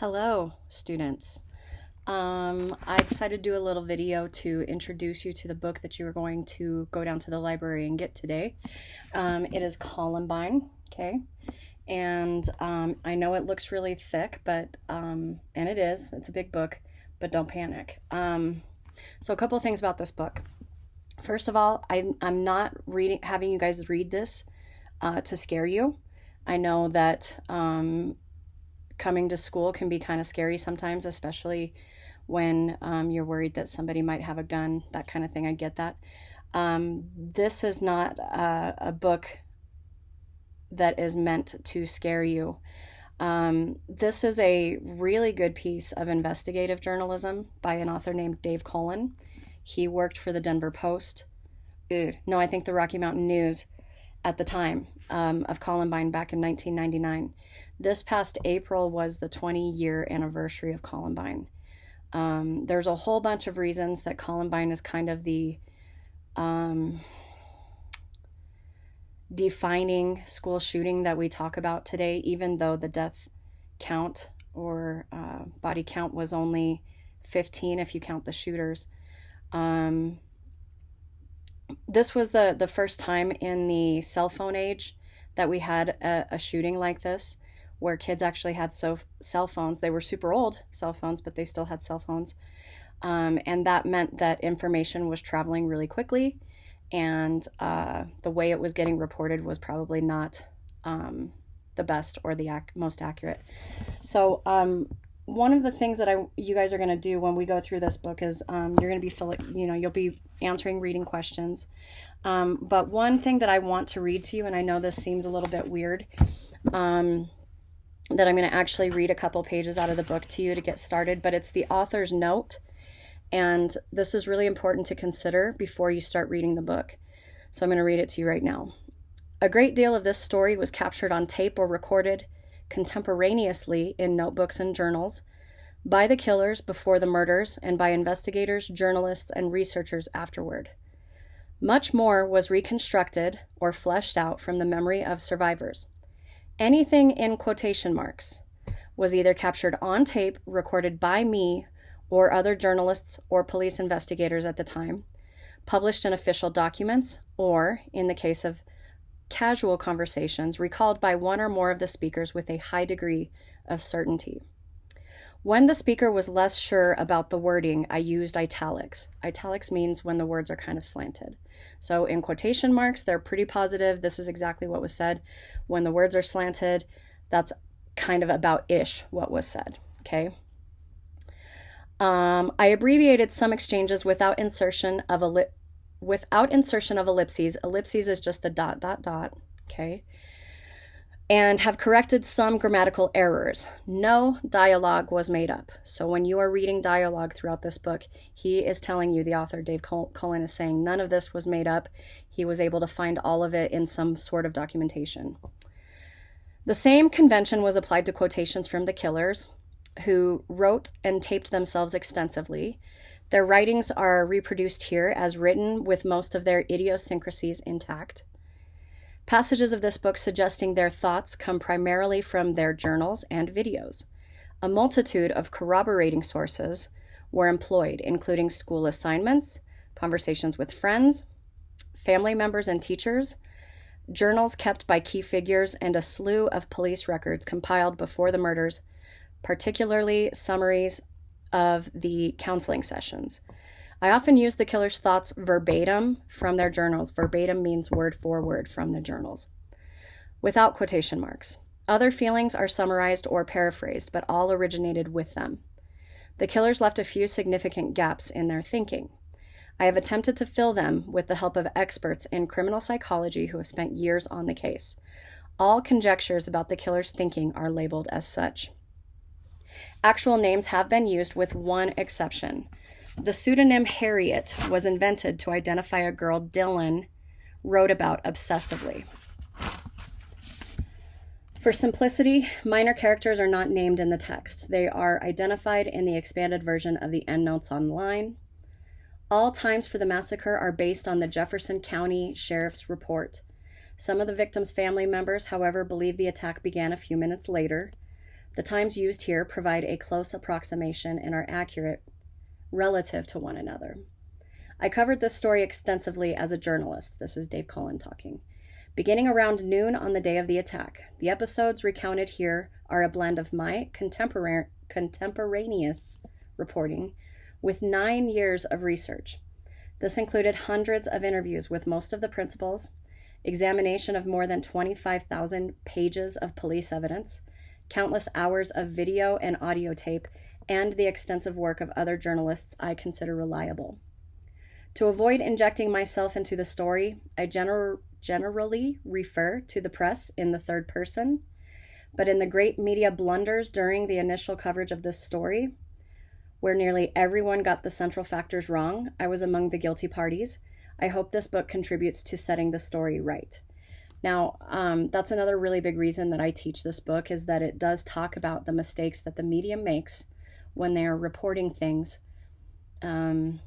Hello, students. I decided to do a little video to introduce you to the book that you are going to go down to the library and get today. It is Columbine, okay? And I know it looks really thick, but, and it is, it's a big book, but don't panic. So a couple things about this book. First of all, I'm not having you guys read this to scare you. I know that coming to school can be kind of scary sometimes, especially when you're worried that somebody might have a gun, that kind of thing. I get that. This is not a book that is meant to scare you. This is a really good piece of investigative journalism by an author named Dave Cullen. He worked for the Denver Post. No, I think the Rocky Mountain News at the time of Columbine back in 1999. This past April was the 20-year anniversary of Columbine. There's a whole bunch of reasons that Columbine is kind of the defining school shooting that we talk about today, even though the death count or body count was only 15 if you count the shooters. This was the first time in the cell phone age that we had a shooting like this, where kids actually had cell phones. They were super old cell phones, but they still had cell phones. And that meant that information was traveling really quickly, and the way it was getting reported was probably not the best or the most accurate. So one of the things that you guys are going to do when we go through this book is you're going to be you'll be answering reading questions. But one thing that I want to read to you, and I know this seems a little bit weird, that I'm going to actually read a couple pages out of the book to you to get started, but it's the author's note, and this is really important to consider before you start reading the book. So I'm going to read it to you right now. A great deal of this story was captured on tape or recorded contemporaneously in notebooks and journals by the killers before the murders and by investigators, journalists, and researchers afterward. Much more was reconstructed or fleshed out from the memory of survivors. Anything in quotation marks was either captured on tape, recorded by me or other journalists or police investigators at the time, published in official documents, or, in the case of casual conversations, recalled by one or more of the speakers with a high degree of certainty. When the speaker was less sure about the wording, I used italics. Italics means when the words are kind of slanted. So in quotation marks, they're pretty positive. This is exactly what was said. When the words are slanted, that's kind of about-ish what was said, okay? I abbreviated some exchanges without insertion of ellipses. Ellipses is just the ... okay? And have corrected some grammatical errors. No dialogue was made up. So when you are reading dialogue throughout this book, he is telling you, the author, Dave Cullen, is saying none of this was made up. He was able to find all of it in some sort of documentation. The same convention was applied to quotations from the killers, who wrote and taped themselves extensively. Their writings are reproduced here as written, with most of their idiosyncrasies intact. Passages of this book suggesting their thoughts come primarily from their journals and videos. A multitude of corroborating sources were employed, including school assignments, conversations with friends, family members and teachers, journals kept by key figures, and a slew of police records compiled before the murders, particularly summaries of the counseling sessions. I often use the killer's thoughts verbatim from their journals. Verbatim means word for word from the journals, without quotation marks. Other feelings are summarized or paraphrased, but all originated with them. The killers left a few significant gaps in their thinking. I have attempted to fill them with the help of experts in criminal psychology who have spent years on the case. All conjectures about the killer's thinking are labeled as such. Actual names have been used with one exception. The pseudonym Harriet was invented to identify a girl Dylan wrote about obsessively. For simplicity, minor characters are not named in the text. They are identified in the expanded version of the endnotes online. All times for the massacre are based on the Jefferson County Sheriff's report. Some of the victims' family members, however, believe the attack began a few minutes later. The times used here provide a close approximation and are accurate relative to one another. I covered this story extensively as a journalist. This is Dave Cullen talking. Beginning around noon on the day of the attack, the episodes recounted here are a blend of my contemporaneous reporting with 9 years of research. This included hundreds of interviews with most of the principals, examination of more than 25,000 pages of police evidence, countless hours of video and audio tape, and the extensive work of other journalists I consider reliable. To avoid injecting myself into the story, I generally refer to the press in the third person, but in the great media blunders during the initial coverage of this story, where nearly everyone got the central factors wrong, I was among the guilty parties. I hope this book contributes to setting the story right. Now, that's another really big reason that I teach this book, is that it does talk about the mistakes that the media makes when they are reporting things to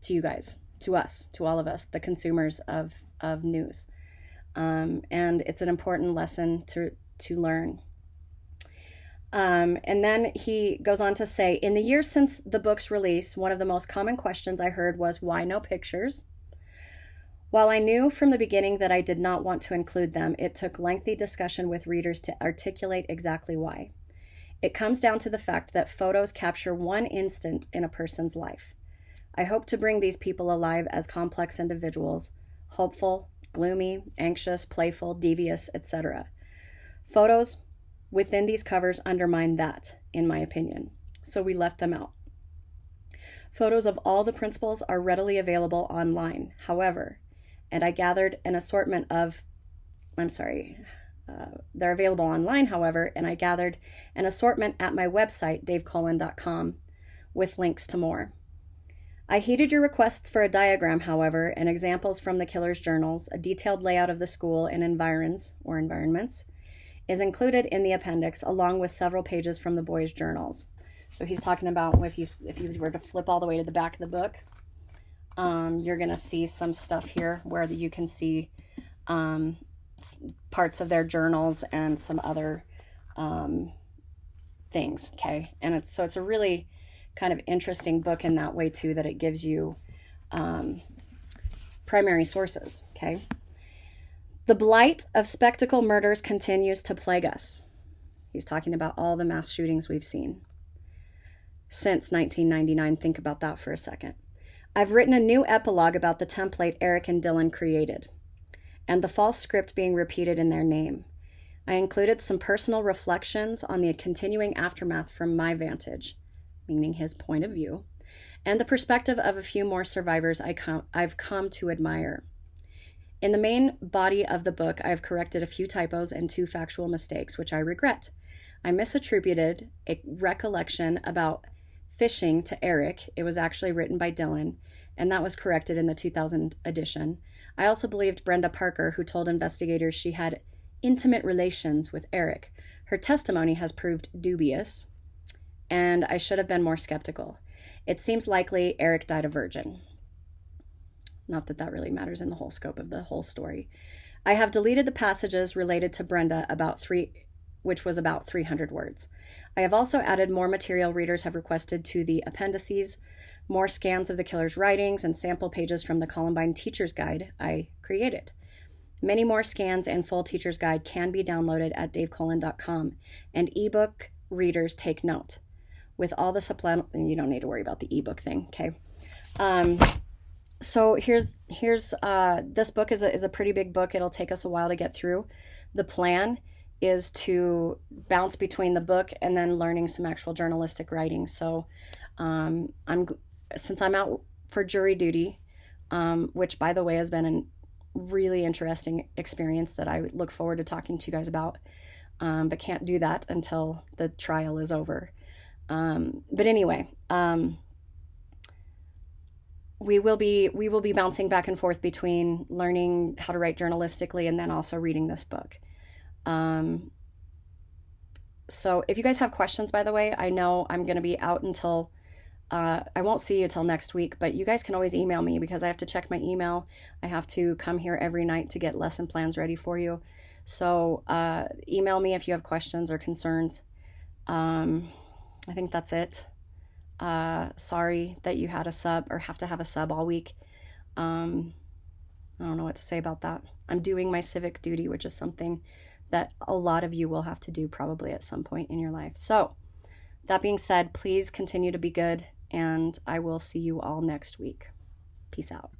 you guys, to us, to all of us, the consumers of news. And it's an important lesson to learn. And then he goes on to say, in the years since the book's release, one of the most common questions I heard was, why no pictures? While I knew from the beginning that I did not want to include them, it took lengthy discussion with readers to articulate exactly why. It comes down to the fact that photos capture one instant in a person's life. I hope to bring these people alive as complex individuals, hopeful, gloomy, anxious, playful, devious, etc. Photos within these covers undermine that, in my opinion, so we left them out. Photos of all the principals are readily available online, however, and I gathered an assortment of, they're available online, however, and I gathered an assortment at my website, davecullen.com, with links to more. I heeded your requests for a diagram, however, and examples from the killer's journals. A detailed layout of the school and environs, or environments, is included in the appendix, along with several pages from the boys' journals. So he's talking about if you were to flip all the way to the back of the book, you're going to see some stuff here where you can see parts of their journals and some other things, okay? And it's a really kind of interesting book in that way too, that it gives you primary sources, okay? The blight of spectacle murders continues to plague us. He's talking about all the mass shootings we've seen since 1999. Think about that for a second. I've written a new epilogue about the template Eric and Dylan created, and the false script being repeated in their name. I included some personal reflections on the continuing aftermath from my vantage, meaning his point of view, and the perspective of a few more survivors I've come to admire. In the main body of the book, I've corrected a few typos and 2 factual mistakes, which I regret. I misattributed a recollection about fishing to Eric. It was actually written by Dylan, and that was corrected in the 2000 edition. I also believed Brenda Parker, who told investigators she had intimate relations with Eric. Her testimony has proved dubious, and I should have been more skeptical. It seems likely Eric died a virgin. Not that that really matters in the whole scope of the whole story. I have deleted the passages related to Brenda, which was about 300 words. I have also added more material readers have requested to the appendices, more scans of the killer's writings, and sample pages from the Columbine Teacher's Guide I created. Many more scans and full Teacher's Guide can be downloaded at davecullen.com, and ebook readers take note. With all the you don't need to worry about the ebook thing, okay? So here's this book is a pretty big book. It'll take us a while to get through. The plan is to bounce between the book and then learning some actual journalistic writing. So since I'm out for jury duty, which by the way has been a really interesting experience that I look forward to talking to you guys about, but can't do that until the trial is over. But anyway, we will be bouncing back and forth between learning how to write journalistically and then also reading this book. So if you guys have questions, by the way, I know I'm going to be out until, I won't see you till next week, but you guys can always email me because I have to check my email. I have to come here every night to get lesson plans ready for you. So email me if you have questions or concerns. I think that's it. Sorry that you had a sub or have to have a sub all week. I don't know what to say about that. I'm doing my civic duty, which is something that a lot of you will have to do probably at some point in your life. So that being said, please continue to be good, and I will see you all next week. Peace out.